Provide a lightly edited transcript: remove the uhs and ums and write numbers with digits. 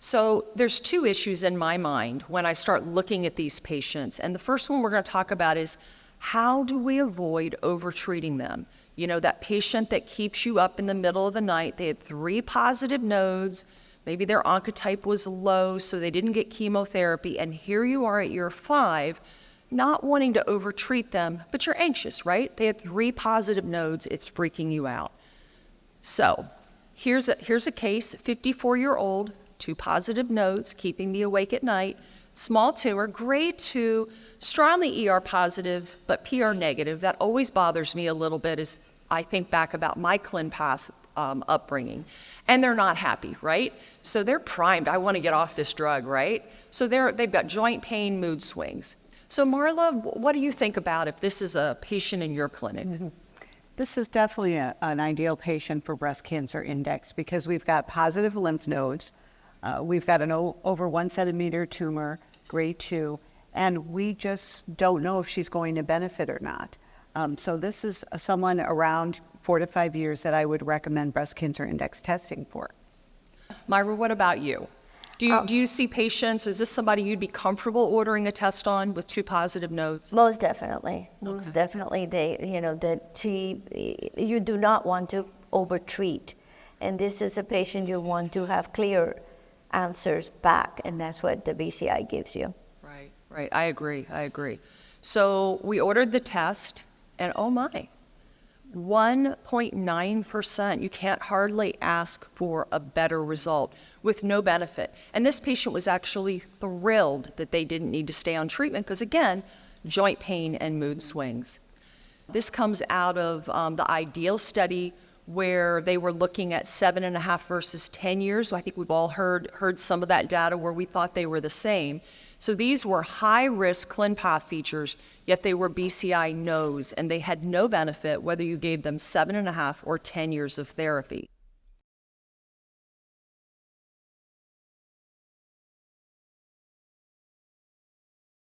So there's two issues in my mind when I start looking at these patients. And the first one we're going to talk about is how do we avoid overtreating them? You know, that patient that keeps you up in the middle of the night, they had 3 positive nodes, maybe their oncotype was low, so they didn't get chemotherapy, and here you are at year 5, not wanting to overtreat them, but you're anxious, right? They had 3 positive nodes, it's freaking you out. So here's a case, 54-year-old, 2 positive nodes, keeping me awake at night, small tumor, grade 2, strongly ER positive, but PR negative. That always bothers me a little bit as I think back about my ClinPath upbringing. And they're not happy, right? So they're primed, I want to get off this drug, right? So they've got joint pain, mood swings. So Marla, what do you think about if this is a patient in your clinic? Mm-hmm. This is definitely an ideal patient for breast cancer index because we've got positive lymph nodes, we've got an over 1 centimeter tumor, grade 2, and we just don't know if she's going to benefit or not. So this is someone around 4 to 5 years that I would recommend breast cancer index testing for. Myra, what about you? Do you see patients, is this somebody you'd be comfortable ordering a test on with 2 positive nodes? Most definitely. Most definitely. You do not want to overtreat. And this is a patient you want to have clear answers back, and that's what the BCI gives you. Right. I agree. So we ordered the test, and oh my, 1.9%. You can't hardly ask for a better result with no benefit. And this patient was actually thrilled that they didn't need to stay on treatment because, again, joint pain and mood swings. This comes out of the IDEAL study where they were looking at 7.5 versus 10 years. So I think we've all heard some of that data where we thought they were the same. So these were high-risk ClinPath features, yet they were BCI no's, and they had no benefit whether you gave them 7.5 or 10 years of therapy.